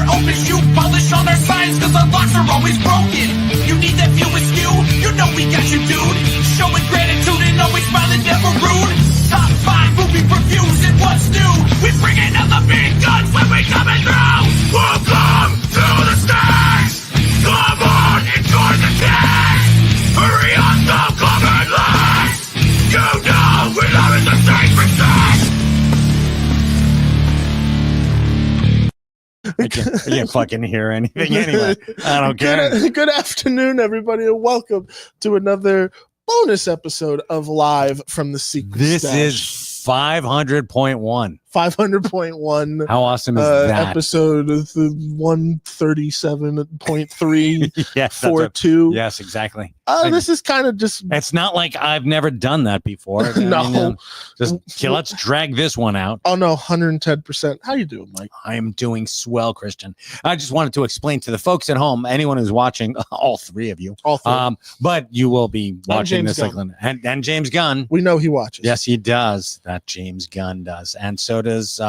open shoe, polish all our signs, cause our locks are always broken. You need that view askew, you know we got you, dude. Showing gratitude and always smiling, never rude. Top 5 movie reviews and what's new. We bringing out the big guns when we coming through. Welcome to the stage. Come on, enjoy the taste. Hurry up, don't come in late. You know we love it, the sacred thing. I can't fucking hear anything anyway. I don't care. Good afternoon, everybody, and welcome to another bonus episode of Live from the Secret This Stash. is 500.1. 500.1. How awesome is that? Episode 137.342. Yes, yes, exactly. This is kind of just... It's not like I've never done that before. No. Let's drag this one out. Oh, no, 110%. How you doing, Mike? I am doing swell, Christian. I just wanted to explain to the folks at home, anyone who's watching, all three of you, but you will be watching this. And James Gunn. We know he watches. Yes, he does. That James Gunn does. And so does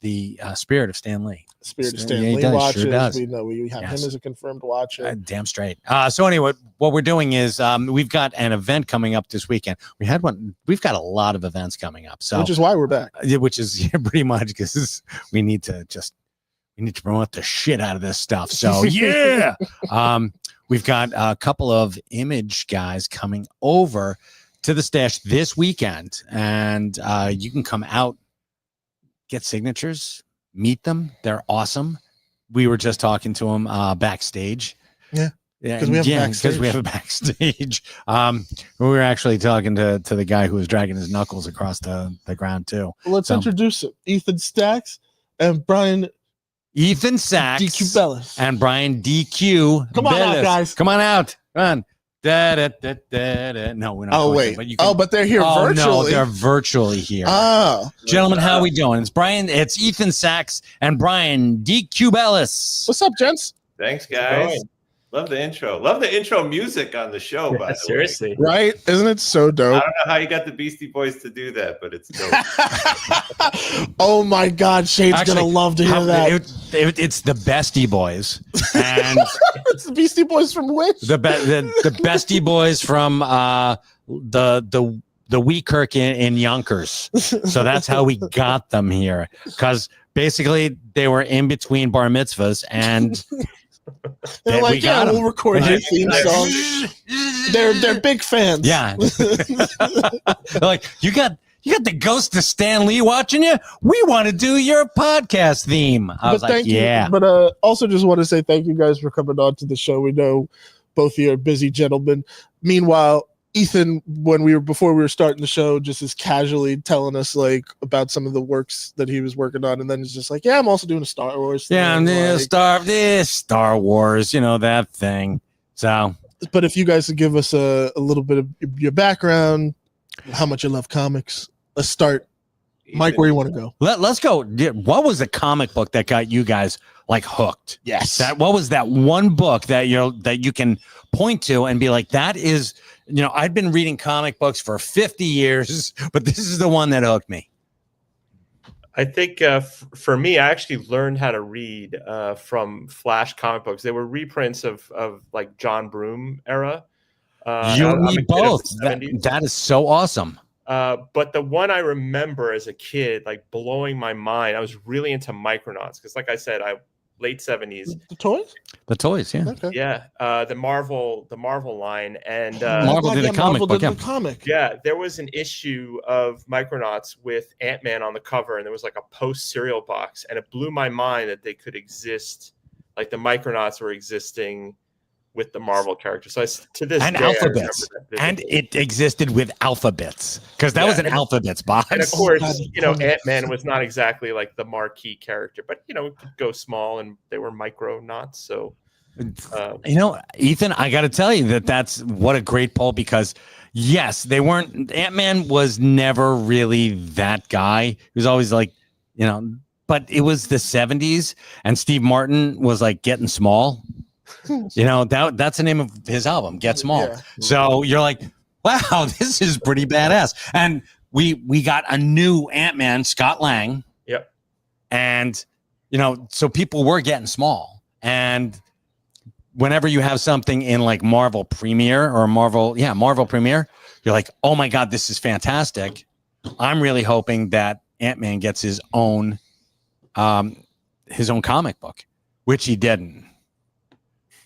the Spirit of Stan Lee. Spirit of Stan Lee watches. Sure does. We know we have him as a confirmed watcher. Damn straight. So anyway, what we're doing is we've got an event coming up this weekend. We've got a lot of events coming up. So which is why we're back. Which is pretty much because we need to promote the shit out of this stuff. So yeah. We've got a couple of image guys coming over to the stash this weekend, and you can come out, get signatures, meet them. They're awesome. We were just talking to them backstage. Yeah, because we have a backstage. We were actually talking to the guy who was dragging his knuckles across the ground too. Well, let's introduce it. Ethan Sachs and Brian. Ethan Sachs, DeCubellis, and Brian DQ. Come on out, guys. Come on out. Run. No, we're not. Oh, wait. But they're here virtually. No, they're virtually here. Oh, gentlemen, how are we doing? It's Ethan Sachs and Brian DeCubellis. What's up, gents? Thanks, guys. Love the intro. Love the intro music on the show, by the seriously. Right? Isn't it so dope? I don't know how you got the Beastie Boys to do that, but it's dope. Oh, my God. Shade's going to love to hear that. It's the Bestie Boys. And it's the Beastie Boys from which? The Bestie Boys from the Weekirk in Yonkers. So that's how we got them here. Because basically they were in between bar mitzvahs and... They're like, we'll record your theme song. They're big fans. Yeah. They're like, you got the ghost of Stan Lee watching you? We want to do your podcast theme. I was like, yeah. But also just want to say thank you guys for coming on to the show. We know both of you are busy gentlemen. Meanwhile, Ethan, before we were starting the show, just is casually telling us like about some of the works that he was working on, and then he's just like, "Yeah, I'm also doing a Star Wars thing." Yeah, Star Wars, that thing. So, but if you guys could give us a little bit of your background, how much you love comics. Let's start, Mike. Where you want to go? Let's go. What was the comic book that got you guys like hooked? Yes. What was that one book that you can point to and be like, that is. I've been reading comic books for 50 years, but this is the one that hooked me. I think for me, I actually learned how to read from Flash comic books. They were reprints of like John Broome era. You and me both. That is so awesome. But the one I remember as a kid, like blowing my mind, I was really into Micronauts because, like I said, late 70s. The toys? The toys, yeah. Okay. Yeah. The Marvel line. And Marvel did a comic book. The comic. Yeah. There was an issue of Micronauts with Ant-Man on the cover, and there was like a post cereal box, and it blew my mind that they could exist, like the Micronauts were existing with the Marvel characters. So to this and day, alphabets, and it existed with alphabets because that was an alphabets box. And of course, Ant-Man was not exactly like the marquee character, but it could go small, and they were Micronauts. So, Ethan, I got to tell you that's what a great poll, because yes, they weren't. Ant-Man was never really that guy. He was always like, but it was the 70s, and Steve Martin was like getting small. That's the name of his album, Get Small. Yeah. So you're like, wow, this is pretty badass. And we got a new Ant-Man, Scott Lang. Yep. And so people were getting small. And whenever you have something in like Marvel Premiere or Marvel Premiere, you're like, oh my God, this is fantastic. I'm really hoping that Ant-Man gets his own comic book, which he didn't.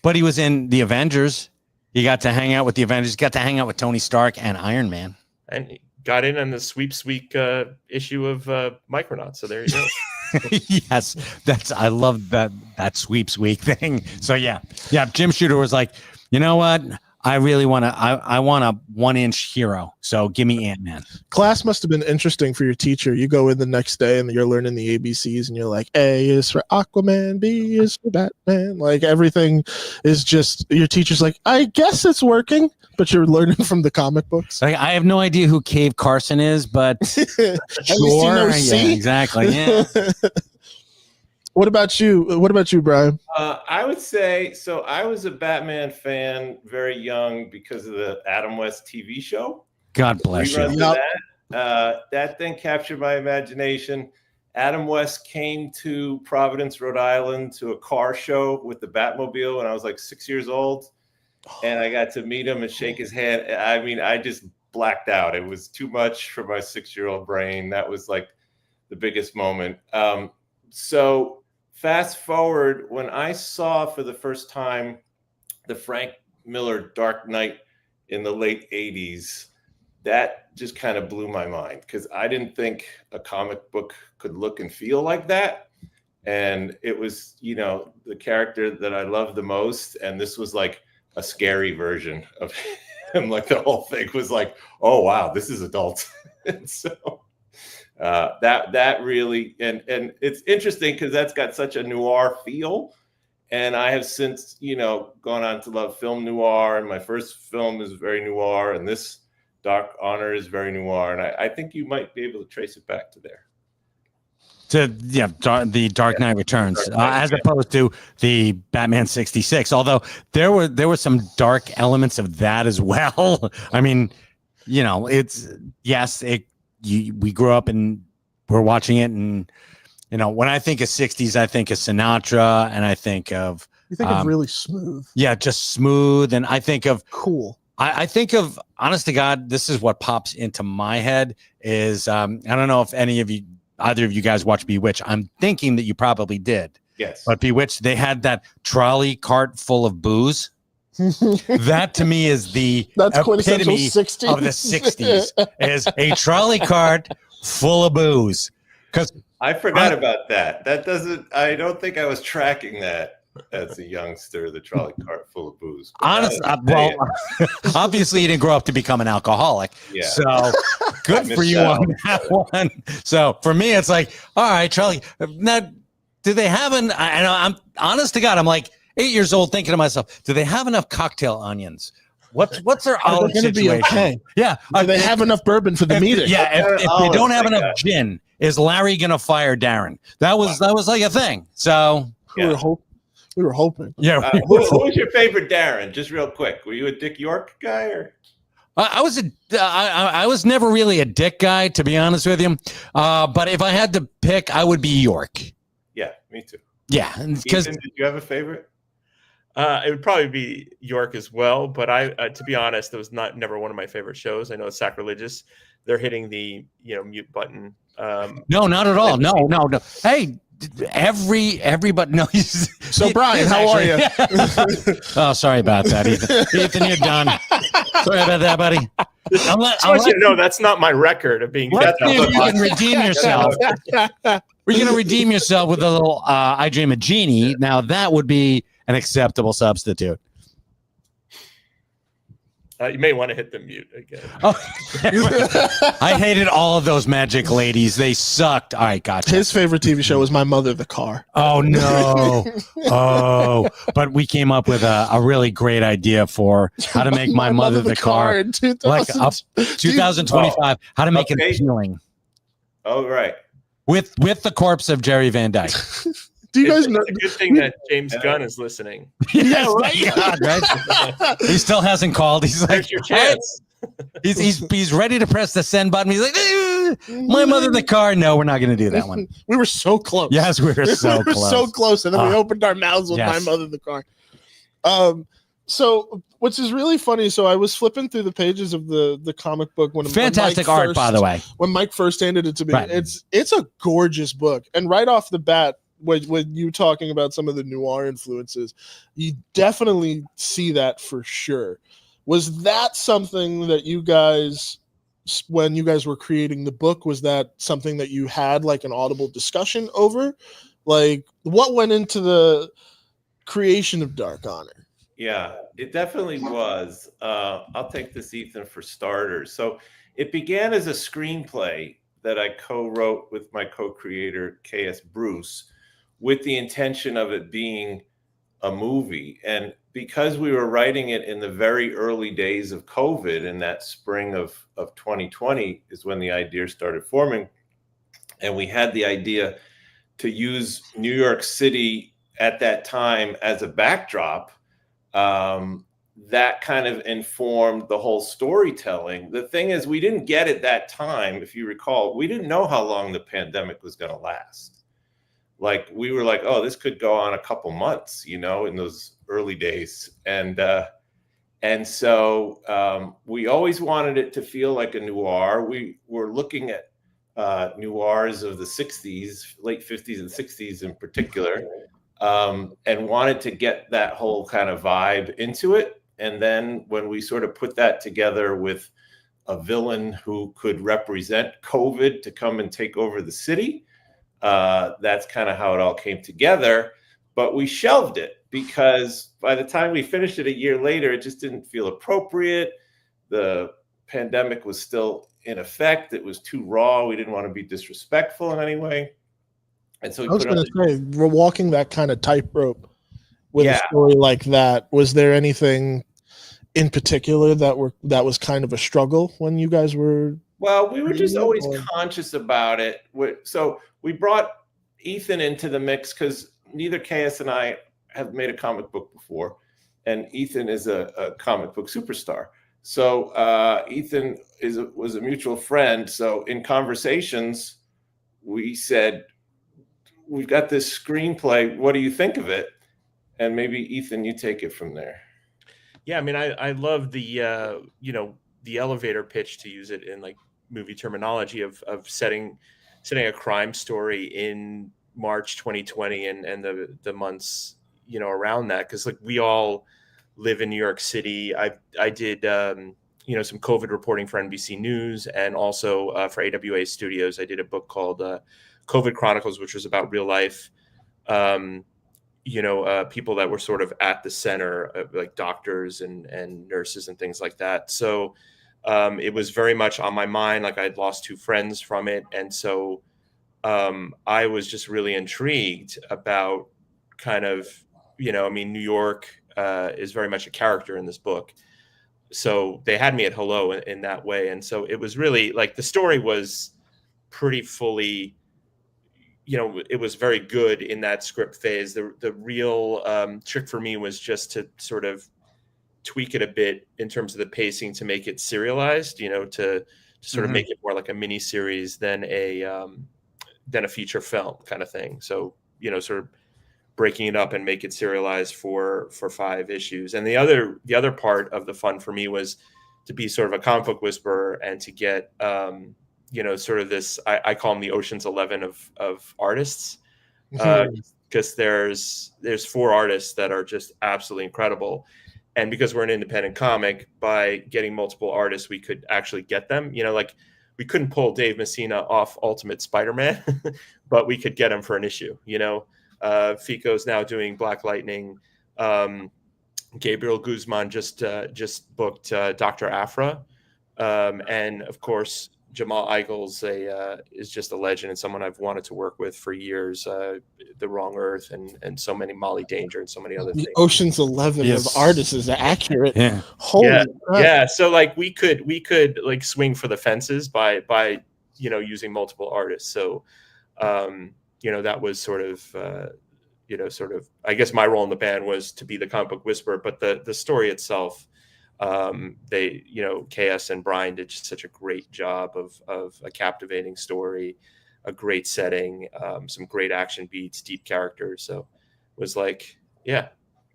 But he was in the Avengers. He got to hang out with the Avengers, got to hang out with Tony Stark and Iron Man. And he got in on the Sweeps Week issue of Micronauts. So there you go. Yes, I love that Sweeps Week thing. So yeah. Jim Shooter was like, you know what? I really want to. I want a 1-inch hero. So give me Ant-Man. Class must have been interesting for your teacher. You go in the next day and you're learning the ABCs, and you're like, A is for Aquaman, B is for Batman. Like everything is just your teacher's like, I guess it's working, but you're learning from the comic books. Like, I have no idea who Cave Carson is, but At least you know C. Yeah, exactly. Yeah. What about you, Brian? I would say, so I was a Batman fan very young because of the Adam West TV show. God bless you. Yep. That thing captured my imagination. Adam West came to Providence, Rhode Island to a car show with the Batmobile when I was like 6 years old. And I got to meet him and shake his hand. I mean, I just blacked out. It was too much for my 6-year-old brain. That was like the biggest moment. So fast forward, when I saw for the first time the Frank Miller Dark Knight in the late 80s, that just kind of blew my mind because I didn't think a comic book could look and feel like that. And it was, the character that I loved the most. And this was like a scary version of him. Like the whole thing was like, oh, wow, this is adult. And so that really, and it's interesting because that's got such a noir feel. And I have since, gone on to love film noir. And my first film is very noir. And this Dark Honor is very noir. And I think you might be able to trace it back to there. The Dark Knight Returns, as opposed to the Batman 66. Although there were some dark elements of that as well. I mean, we grew up and we're watching it, and when I think of 60s, I think of Sinatra, and I think of really smooth. Yeah, just smooth, and I think of cool. I think of, honest to God, this is what pops into my head is I don't know if either of you guys watch Bewitched. I'm thinking that you probably did. Yes. But Bewitched, they had that trolley cart full of booze. That to me is the epitome 60s. Of the 60s is a trolley cart full of booze. Because I forgot about that. I don't think I was tracking that as a youngster, the trolley cart full of booze. Honestly, obviously you didn't grow up to become an alcoholic. Yeah. So good for you on that one. So for me, it's like, all right, Charlie, now do they have I'm honest to God, I'm like 8 years old thinking to myself, do they have enough cocktail onions? What's their olive situation? Okay. Yeah. Do they have enough bourbon for the meeting? Yeah. If they don't have enough gin, is Larry going to fire Darren? That was like a thing. So we were hoping. Yeah. Who was your favorite Darren? Just real quick. Were you a Dick York guy or? I was never really a Dick guy, to be honest with you. But if I had to pick, I would be York. Yeah, me too. Yeah, because did you have a favorite? It would probably be York as well. But to be honest, it was never one of my favorite shows. I know it's sacrilegious. They're hitting the mute button. No, not at all. No. Hey. Everybody no. So Brian, how are you? Oh, sorry about that, Ethan. Ethan, you're done. Sorry about that, buddy. No, that's not my record of being. Let's see if you can redeem yourself. We're going to redeem yourself with a little I Dream of Jeannie. Now that would be an acceptable substitute. You may want to hit the mute again. Oh. I hated all of those magic ladies. They sucked. All right, gotcha. His favorite TV show was My Mother the Car. Oh, no. But we came up with a really great idea for how to make My Mother the Car. In 2025. How to make it appealing. Oh, right. With the corpse of Jerry Van Dyke. Do you guys know? It's a good thing that James Gunn is listening. Yeah, right. God, right? He still hasn't called. He's like, your chance. He's ready to press the send button. He's like, my mother in the car. No, we're not going to do that one. We were so close. Yes, we were so close. So close, and then we opened our mouths with yes. my mother in the car. So which is really funny. So I was flipping through the pages of the comic book when fantastic when art, by the way. When Mike first handed it to me, right. it's a gorgeous book, and right off the bat, when you talking about some of the noir influences, you definitely see that for sure. Was that something that you guys, when you guys were creating the book, was that something that you had like an audible discussion over? Like, what went into the creation of Dark Honor? Yeah, it definitely was. I'll take this, Ethan, for starters. So it began as a screenplay that I co-wrote with my co-creator, K.S. Bruce, with the intention of it being a movie. And because we were writing it in the very early days of COVID, in that spring of 2020 is when the idea started forming. And we had the idea to use New York City at that time as a backdrop. That kind of informed the whole storytelling. The thing is, we didn't get at that time, if you recall, we didn't know how long the pandemic was going to last. Like, we were like, oh, this could go on a couple months, in those early days. And so we always wanted it to feel like a noir. We were looking at noirs of the 60s, late 50s and 60s in particular, and wanted to get that whole kind of vibe into it. And then when we sort of put that together with a villain who could represent COVID to come and take over the city, that's kind of how it all came together. But we shelved it because by the time we finished it a year later, it just didn't feel appropriate. The pandemic was still in effect. It was too raw. We didn't want to be disrespectful in any way. And so I was going to say, we're walking that kind of tightrope with Yeah. a story like that. Was there anything in particular that was kind of a struggle when you guys were? Well, we were just always Or- conscious about it. So we brought Ethan into the mix because neither KS and I have made a comic book before, and Ethan is a comic book superstar. So Ethan was a mutual friend. So in conversations, we said, we've got this screenplay. What do you think of it? And maybe Ethan, you take it from there. Yeah, I mean, I love the the elevator pitch, to use it in like movie terminology, of setting a crime story in March 2020 and the months around that, because like we all live in New York City. I did some COVID reporting for NBC News, and also for AWA Studios I did a book called COVID Chronicles, which was about real life people that were sort of at the center of like doctors and nurses and things like that. So it was very much on my mind. Like, I had lost 2 friends from it. And so I was just really intrigued about kind of, New York is very much a character in this book. So they had me at hello in that way. And so it was really like, the story was pretty fully, it was very good in that script phase. The real trick for me was just to sort of tweak it a bit in terms of the pacing to make it serialized, to sort of make it more like a mini series than a feature film kind of thing. So, sort of breaking it up and make it serialized for 5 issues. And the other part of the fun for me was to be sort of a comic book whisperer and to get sort of this, I call them the Ocean's 11 of artists, because there's 4 artists that are just absolutely incredible. And because we're an independent comic, by getting multiple artists, we could actually get them, like we couldn't pull Dave Messina off Ultimate Spider-Man, but we could get him for an issue. Fico's now doing Black Lightning. Gabriel Guzman just booked Dr. Aphra. And of course, Jamal Eichels is just a legend and someone I've wanted to work with for years. The Wrong Earth and so many, Molly Danger and so many other things. Ocean's 11 of artists is accurate. Yeah. Holy crap. Yeah. So like we could like swing for the fences by using multiple artists. So that was sort of I guess my role in the band was to be the comic book whisperer, but the story itself They, KS and Brian did just such a great job of a captivating story, a great setting, some great action beats, deep characters. So it was like, yeah.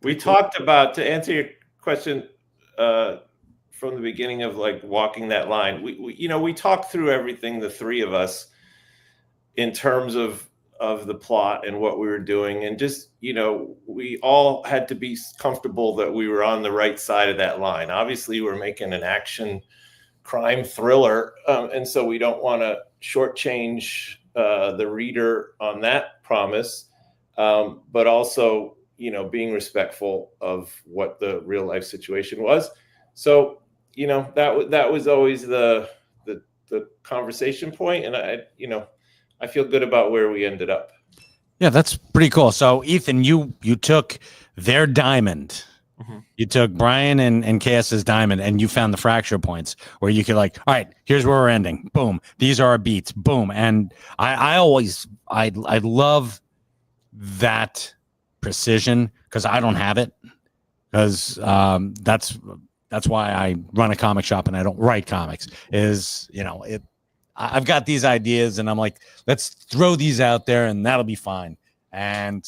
We talked about, to answer your question, from the beginning of like walking that line, we talked through everything, the three of us, in terms of the plot and what we were doing, and just we all had to be comfortable that we were on the right side of that line. Obviously we're making an action crime thriller, and so we don't want to shortchange the reader on that promise, but also being respectful of what the real life situation was. So that was always the conversation point, and I feel good about where we ended up. Yeah, that's pretty cool. So Ethan, you took their diamond. Mm-hmm. You took Brian and KS's diamond, and you found the fracture points where you could all right, here's where we're ending. Boom. These are our beats. Boom. And I love that precision, because I don't have it, because that's why I run a comic shop and I don't write comics. I've got these ideas and I'm like, let's throw these out there and that'll be fine. And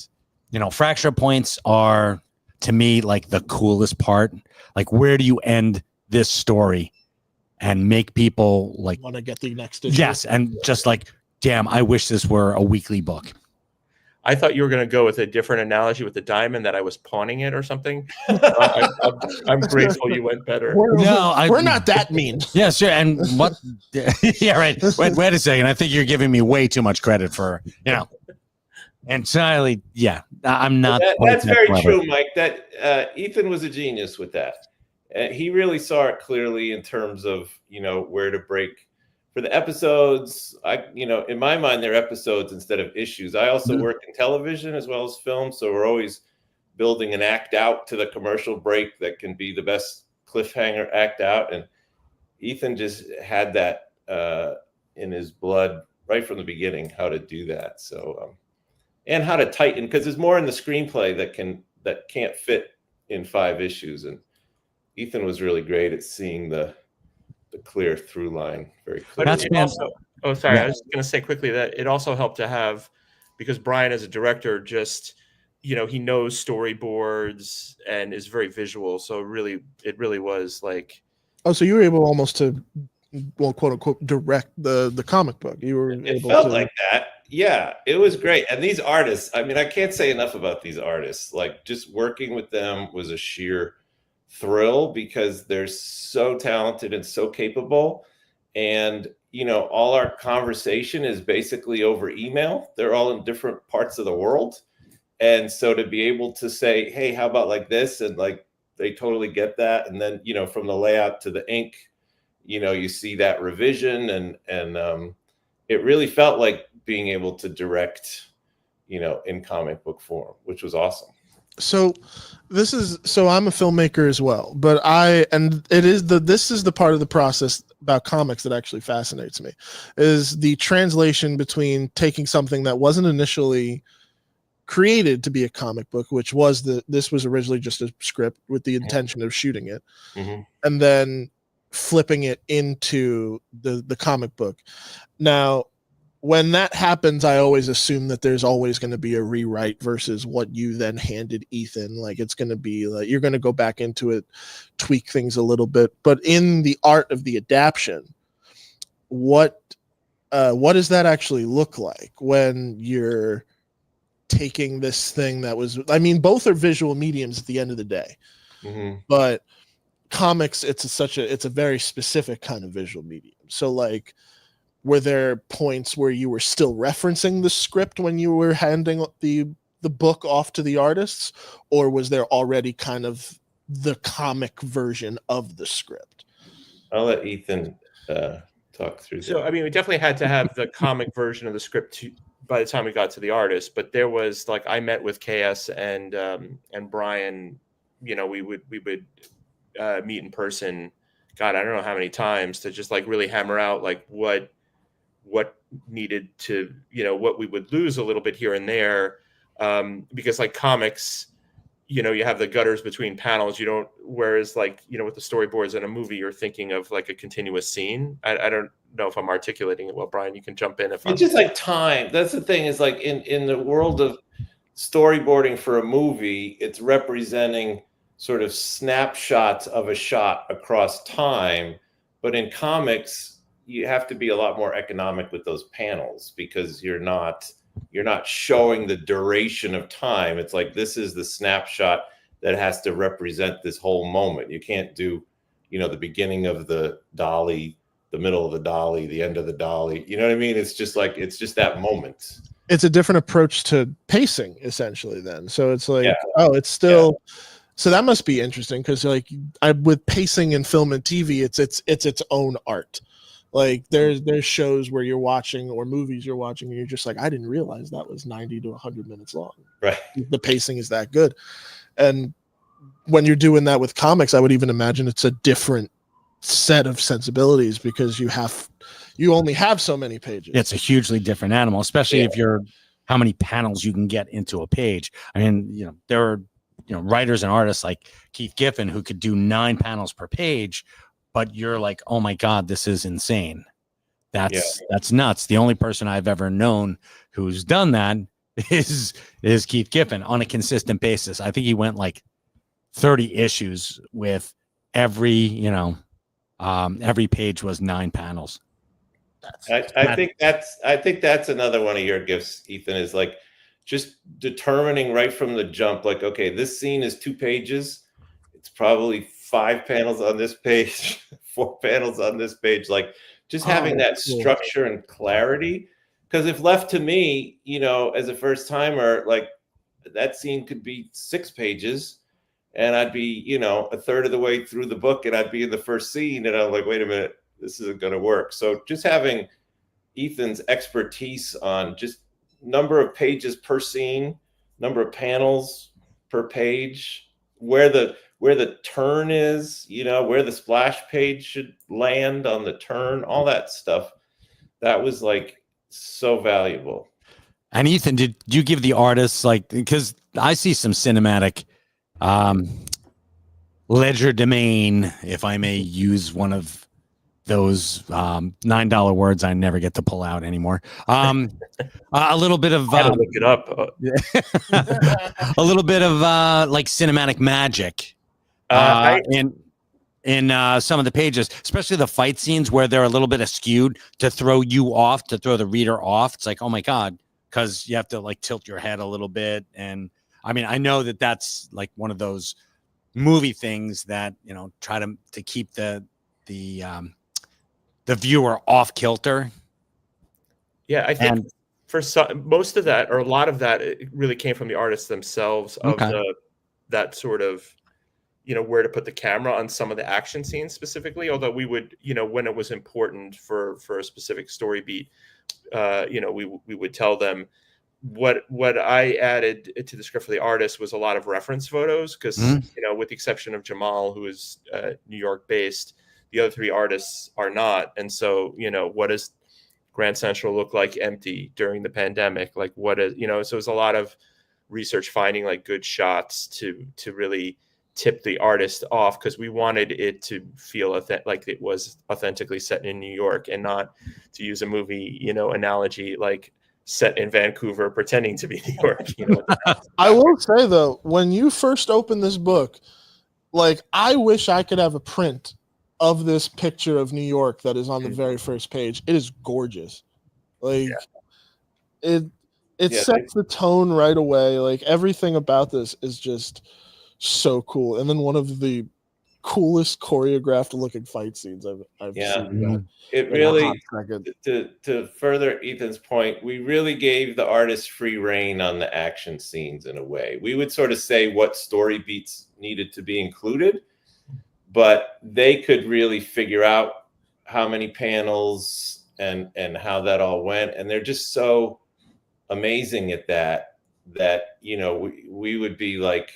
fracture points are, to me, like the coolest part. Like, where do you end this story and make people like want to get the next issue? Yes, and just like, damn, I wish this were a weekly book. I thought you were going to go with a different analogy with the diamond, that I was pawning it or something. I'm grateful you went better. We're not that mean. Yeah, sure. And what? Yeah, right. Wait a second. I think you're giving me way too much credit for, And Charlie, yeah, I'm not. That's very true, Mike. That Ethan was a genius with that. He really saw it clearly in terms of where to break. For the episodes, in my mind, they're episodes instead of issues. I also work in television as well as film, so we're always building an act out to the commercial break that can be the best cliffhanger act out. And Ethan just had that in his blood right from the beginning, how to do that. So, and how to tighten, because there's more in the screenplay that can't fit in 5 issues. And Ethan was really great at seeing the clear through line very clearly. I was just going to say quickly that it also helped to have, because Brian as a director just, he knows storyboards and is very visual. So it really was like. Oh, so you were able almost to, well, quote unquote, direct the comic book. You were It able felt to. like that. Yeah, it was great. And these artists, I mean, I can't say enough about these artists. Like, just working with them was a sheer thrill, because they're so talented and so capable. And all our conversation is basically over email. They're all in different parts of the world, and so to be able to say, hey, how about like this, and like they totally get that. And then from the layout to the ink, you see that revision, and it really felt like being able to direct in comic book form, which was awesome. So I'm a filmmaker as well, but this is the part of the process about comics that actually fascinates me, is the translation between taking something that wasn't initially created to be a comic book, which was this was originally just a script with the intention of shooting it, and then flipping it into the comic book. Now, when that happens, I always assume that there's always going to be a rewrite versus what you then handed Ethan. Like, it's going to be like, you're going to go back into it, tweak things a little bit. But in the art of the adaptation, what does that actually look like when you're taking this thing that was, I mean, both are visual mediums at the end of the day, but comics, it's a very specific kind of visual medium. So like, were there points where you were still referencing the script when you were handing the book off to the artists, or was there already kind of the comic version of the script? I'll let Ethan talk through that. So, I mean, we definitely had to have the comic version of the script by the time we got to the artist, but there was like, I met with KS and Brian, we would meet in person. God, I don't know how many times, to just like really hammer out like what needed to, what we would lose a little bit here and there. Because like comics, you have the gutters between panels. You don't, whereas like, with the storyboards in a movie, you're thinking of like a continuous scene. I don't know if I'm articulating it well, Brian. You can jump in if it's just like time. That's the thing, is like in the world of storyboarding for a movie, it's representing sort of snapshots of a shot across time. But in comics, you have to be a lot more economic with those panels, because you're not showing the duration of time. It's like, this is the snapshot that has to represent this whole moment. You can't do, the beginning of the dolly, the middle of the dolly, the end of the dolly. You know what I mean? It's just that moment. It's a different approach to pacing, essentially, then. So it's like, it's still, so that must be interesting, because like with pacing in film and TV, it's its own art. Like there's shows where you're watching, or movies you're watching, and you're just like, I didn't realize that was 90 to 100 minutes long. Right. The pacing is that good. And when you're doing that with comics, I would even imagine it's a different set of sensibilities, because you only have so many pages. It's a hugely different animal, especially if how many panels you can get into a page. I mean, there are, writers and artists like Keith Giffen who could do 9 panels per page, but you're like, oh my God, this is insane. That's nuts. The only person I've ever known who's done that is Keith Giffen on a consistent basis. I think he went like 30 issues with every page was 9 panels. I think that's another one of your gifts, Ethan, is like just determining right from the jump, like, okay, this scene is 2 pages. It's probably 5 panels on this page, 4 panels on this page. Like, just having that structure and clarity. Because if left to me, as a first timer, like that scene could be 6 pages, and I'd be, a third of the way through the book, and I'd be in the first scene, and I'm like, wait a minute, this isn't going to work. So just having Ethan's expertise on just number of pages per scene, number of panels per page, where the turn is, where the splash page should land on the turn, all that stuff, that was like so valuable. And Ethan, did you give the artists, like, because I see some cinematic legerdemain, if I may use one of those $9 words I never get to pull out anymore. A little bit of I had to look it up. A little bit of like cinematic magic in some of the pages, especially the fight scenes where they're a little bit askewed to throw you off, to throw the reader off. It's like, oh my God, because you have to like tilt your head a little bit. And I mean, I know that that's like one of those movie things that, try to keep the viewer off kilter. Yeah, I think most of that, or a lot of that, it really came from the artists themselves of that sort of, where to put the camera on some of the action scenes specifically. Although we would, when it was important for a specific story beat, we would tell them. What I added to the script for the artist was a lot of reference photos, because with the exception of Jamal, who is New York based, the other 3 artists are not. And so, what does Grand Central look like empty during the pandemic? Like, what is, so it's a lot of research, finding like good shots to really tip the artist off, because we wanted it to feel like it was authentically set in New York, and not, to use a movie, analogy, like set in Vancouver pretending to be New York. I will say though, when you first opened this book, like, I wish I could have a print of this picture of New York that is on the very first page. It is gorgeous. Like, it sets the tone right away. Like, everything about this is just so cool. And then one of the coolest choreographed looking fight scenes I've seen. It really, to further Ethan's point, we really gave the artists free reign on the action scenes in a way. We would sort of say what story beats needed to be included, but they could really figure out how many panels and how that all went. And they're just so amazing at that we would be like,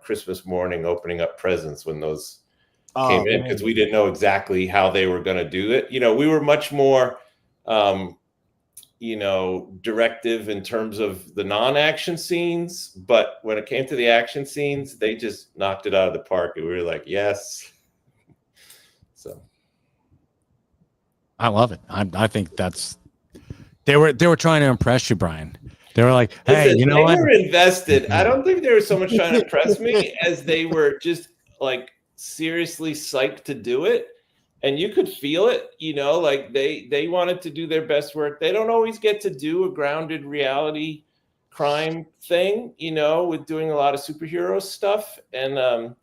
Christmas morning opening up presents when those came in, because we didn't know exactly how they were going to do it. We were much more directive in terms of the non-action scenes, but when it came to the action scenes, they just knocked it out of the park, and we were like, yes. So I love it. I think they were trying to impress you, Brian. They were like, hey, listen, you know they what? were invested. I don't think they were so much trying to impress me as they were just like seriously psyched to do it. And you could feel it, like they wanted to do their best work. They don't always get to do a grounded reality crime thing, with doing a lot of superhero stuff. And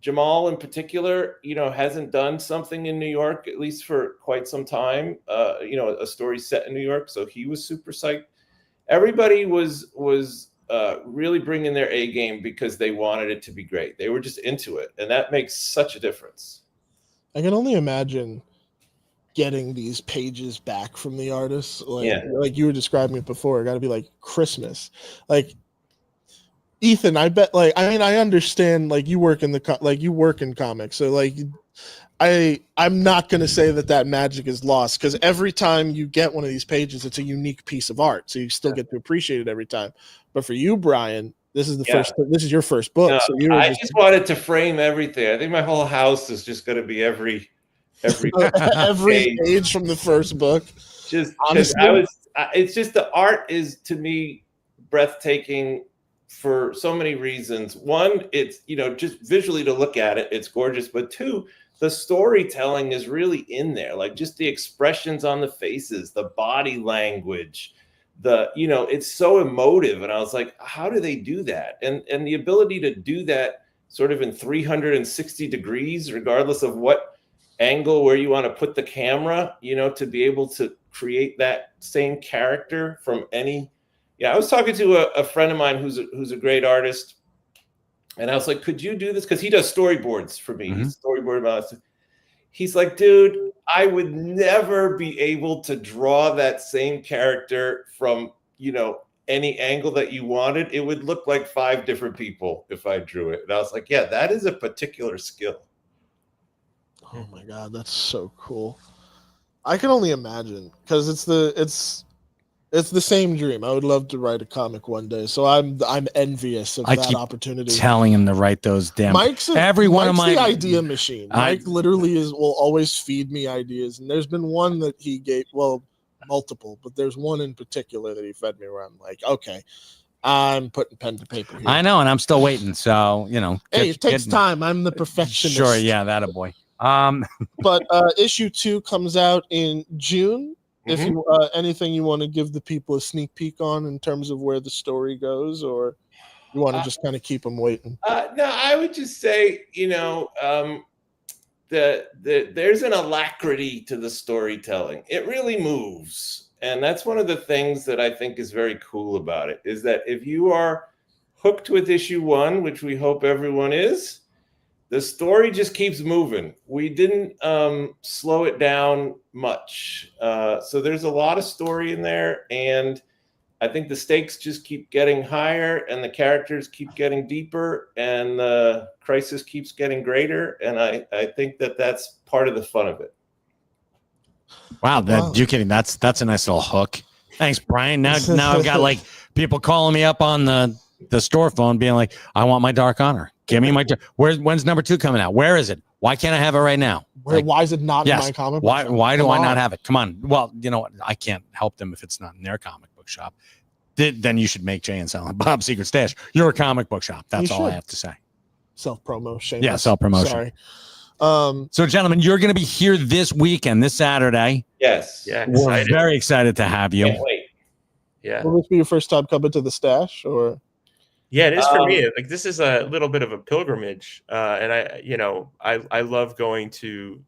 Jamal in particular, hasn't done something in New York, at least for quite some time, a story set in New York. So he was super psyched. Everybody was really bringing their A game because they wanted it to be great. They were just into it. And that makes such a difference. I can only imagine getting these pages back from the artists. Like you were describing it before, it got to be like Christmas. Like, Ethan, I bet, I understand, you work in comics. So I'm not going to say that magic is lost, because every time you get one of these pages, it's a unique piece of art. So you still get to appreciate it every time. But for you, Brian, this is this is your first book. No, so I just wanted to frame everything. I think my whole house is just going to be every page from the first book. Just honestly, it's just, the art is, to me, breathtaking for so many reasons. One, it's, just visually to look at it, it's gorgeous. But two, the storytelling is really in there. Like, just the expressions on the faces, the body language, it's so emotive. And I was like, how do they do that? And the ability to do that sort of in 360 degrees, regardless of what angle, where you want to put the camera, to be able to create that same character from any. Yeah, I was talking to a friend of mine who's a great artist, and I was like, could you do this? Because he does storyboards for me. Mm-hmm. He's storyboard about it. He's like, dude, I would never be able to draw that same character from, any angle that you wanted. It would look like 5 different people if I drew it. And I was like, yeah, that is a particular skill. Oh my God, that's so cool. I can only imagine, because it's the same dream. I would love to write a comic one day. So I'm envious of that opportunity. Telling him to write those damn. Mike's the idea machine. Mike literally will always feed me ideas. And there's been one that he gave, multiple, but there's one in particular that he fed me where I'm like, okay, I'm putting pen to paper here. I know, and I'm still waiting. So, hey, it takes time. I'm the perfectionist. Sure, yeah, that a boy. But issue 2 comes out in June. If you anything you want to give the people a sneak peek on in terms of where the story goes, or you want to just kind of keep them waiting? No, I would just say, there's an alacrity to the storytelling. It really moves. And that's one of the things that I think is very cool about it, is that if you are hooked with issue 1, which we hope everyone is, the story just keeps moving. We didn't slow it down much. So there's a lot of story in there. And I think the stakes just keep getting higher, and the characters keep getting deeper, and the crisis keeps getting greater. And I think that's part of the fun of it. Wow, you're kidding. That's a nice little hook. Thanks, Brian. Now I've got people calling me up on the store phone being like, I want my Dark Honor. Give me my. When's number 2 coming out? Where is it? Why can't I have it right now? Why is it not in my comic book shop? Why do I not have it? Come on. Well, you know what? I can't help them if it's not in their comic book shop. Then you should make Jay and Silent Bob's Secret Stash your comic book shop. That's all I have to say. Self-promo. Shameless. Yeah, self-promotion. Sorry. So, gentlemen, you're going to be here this weekend, this Saturday. Yes. Yeah. We're very excited to have you. Can't wait. Yeah. Will this be your first time coming to the stash, or? Yeah, it is for me. This is a little bit of a pilgrimage, and I love going to,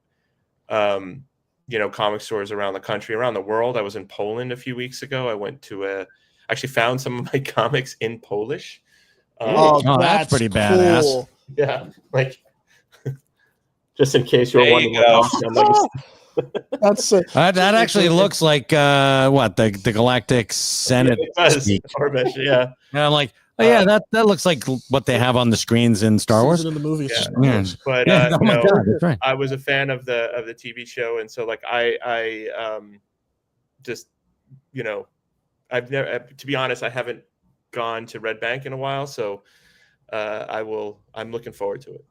comic stores around the country, around the world. I was in Poland a few weeks ago. I went to actually found some of my comics in Polish. That's pretty badass. Cool. Yeah, just in case you're wondering what that actually looks like the Galactic Senate. It does. Yeah. And I'm like, oh yeah, that looks like what they have on the screens in Star Wars. In the movies. Yeah. But oh my God, that's right. I was a fan of the TV show, and so I just I've never, to be honest, I haven't gone to Red Bank in a while, so I'm looking forward to it.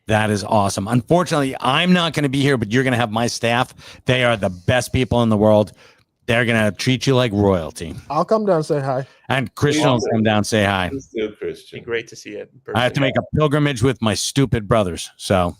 That is awesome. Unfortunately, I'm not going to be here, but you're going to have my staff. They are the best people in the world. They're going to treat you like royalty. I'll come down and say hi. And Christian will come down and say hi. Let's do it, Christian. It'd be great to see it. I have to make a pilgrimage with my stupid brothers. So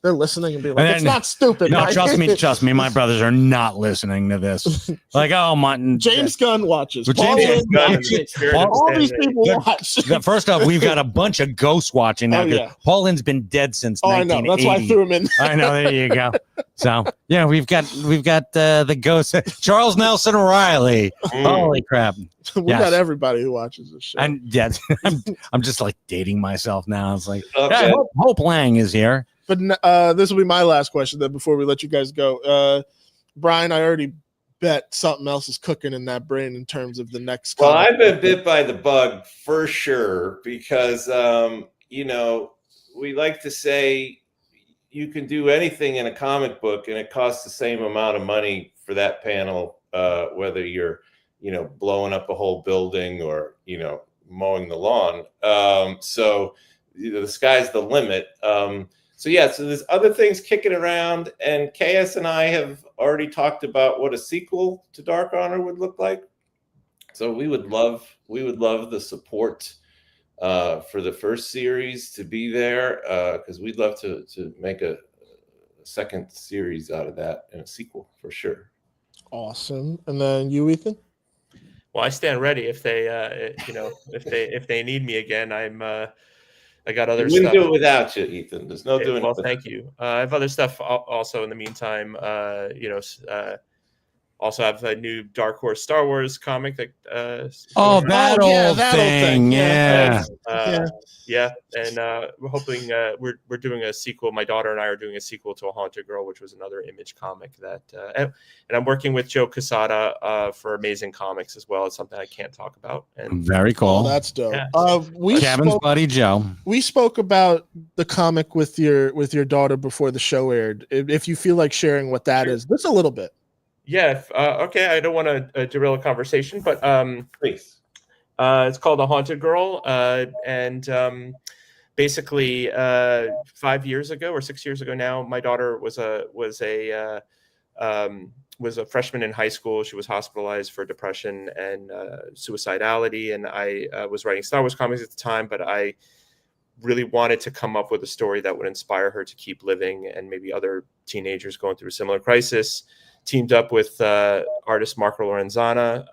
They're listening and be like, And it's then- not stupid. no, Mike." trust me. My brothers are not listening to this. Like, oh, Martin. James Gunn watches. Well, Paul James Lynn Gunn watches. in the spirit of All these standing. people The- watch. First off, we've got a bunch of ghosts watching now. Oh, 'cause yeah. Paul Lynn's been dead since Oh, I know. 1980. That's why I threw him in. I know. There you go. So yeah, we've got the ghosts. Charles Nelson Riley. Holy crap! We Yes. got everybody who watches this show. And yeah, I'm just like dating myself now. It's like Okay. yeah, Hope Lang is here. But this will be my last question then before we let you guys go. Brian, I already bet something else is cooking in that brain in terms of the next. Well, comic. I've been bit by the bug for sure because, we like to say you can do anything in a comic book and it costs the same amount of money for that panel, whether you're, blowing up a whole building or, mowing the lawn. So the sky's the limit. So there's other things kicking around, and KS and I have already talked about what a sequel to Dark Honor would look like. So we would love the support for the first series to be there, because we'd love to make a second series out of that and a sequel for sure. Awesome. And then you, Ethan? Well, I stand ready if they, if they need me again. I got other We wouldn't stuff. do it without you, Ethan. There's no doing Well, it. thank you. I have other stuff also in the meantime. Also have a new Dark Horse Star Wars comic that. Oh, that Oh, yeah, old that old thing. thing. Yeah. Yeah, and we're hoping we're doing a sequel. My daughter and I are doing a sequel to A Haunted Girl, which was another Image comic that, and I'm working with Joe Quesada for Amazing Comics as well. It's something I can't talk about. And Very Oh, cool. that's dope. Yeah. Kevin's buddy Joe. We spoke about the comic with your daughter before the show aired. If you feel like sharing what that is, just a little bit. yeah, okay. I don't want to derail a conversation, but Please. it's called A Haunted Girl, and basically 5 years ago or 6 years ago now, my daughter was a freshman in high school. She was hospitalized for depression and suicidality, and I was writing Star Wars comics at the time, but I really wanted to come up with a story that would inspire her to keep living, and maybe other teenagers going through a similar crisis. Teamed up with artist Marco Lorenzana,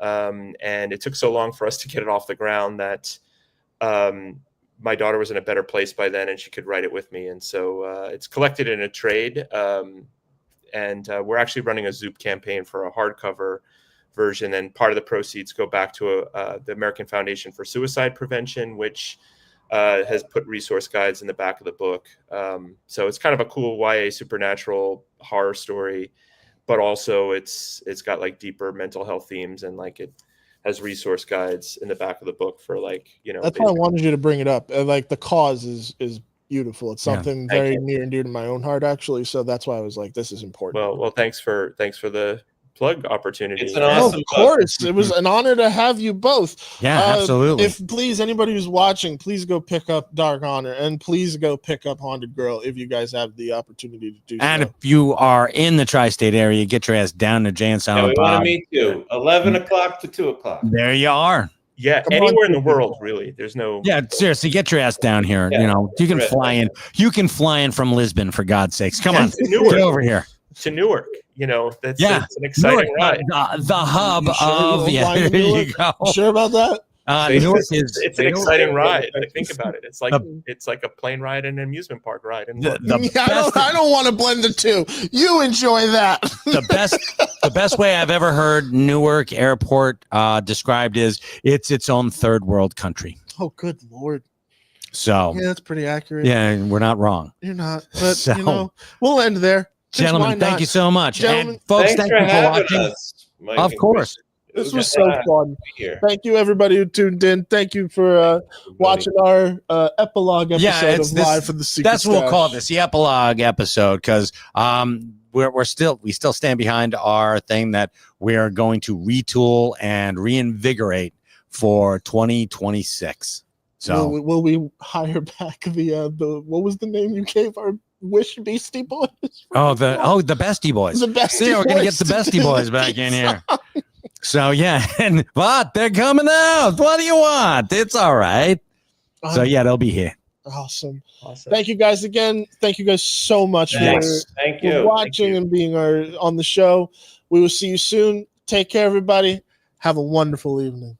and it took so long for us to get it off the ground that my daughter was in a better place by then, and she could write it with me. And so it's collected in a trade, and we're actually running a Zoop campaign for a hardcover version, and part of the proceeds go back to the American Foundation for Suicide Prevention, which has put resource guides in the back of the book. So it's kind of a cool YA supernatural horror story, but also it's got like deeper mental health themes, and like it has resource guides in the back of the book for That's why I wanted you to bring it up. Like the cause is beautiful. It's something Thank very you. near and dear to my own heart, actually. So that's why I was like, this is important. Well, thanks for the plug opportunity. It's an Oh, awesome of course. It was an honor to have you both. Yeah, absolutely. If please, anybody who's watching, please go pick up Dark Honor, and please go pick up Haunted Girl if you guys have the opportunity to do And so. if you are in the tri-state area, get your ass down to Jay and Yeah, Silent we want to Bob. meet you. 11 o'clock to 2 o'clock. There you are. Yeah, Come on, anywhere in the people. world, really. There's no. Yeah, seriously, get your ass down here. Yeah. You can Right. fly in. You can fly in from Lisbon, for God's sakes. Come Yeah, on, to Newark. get over here. To Newark. That's Yeah. it's an exciting Newark, ride. the hub You sure of you'll fly to there you Newark? go. You sure about that? Newark is It's an Newark- exciting ride. Like, think about it. It's like The- it's like a plane ride and an amusement park ride. And the Yeah, I don't want to blend the two. You enjoy that. the best way I've ever heard Newark Airport described is it's its own third world country. Oh, good Lord. So Yeah, that's pretty accurate. yeah, we're not wrong. You're not. But, So- we'll end there. 'Cause why Gentlemen, thank not? you so much. Gentlemen, And folks, Thanks thank for you for having watching. us, Mike Of and course. Christian. It This a was so blast fun. to be here. Thank you, everybody who tuned in. Thank you for watching our epilogue episode Yeah, of Live from the Secret That's what we'll Stash. call this, the epilogue episode, because we still stand behind our thing that we are going to retool and reinvigorate for 2026. So will we hire back the what was the name you gave our Wish Beastie Boys? the Bestie Boys. The Bestie See, we're gonna get Boys the to Bestie do Boys the back theme in here. song. So yeah, and what they're coming out. What do you want? It's all right. So yeah, they'll be here. Awesome. Thank you guys again. Thank you guys so much Thanks. Thank you. for watching and being on the show. We will see you soon. Take care, everybody. Have a wonderful evening.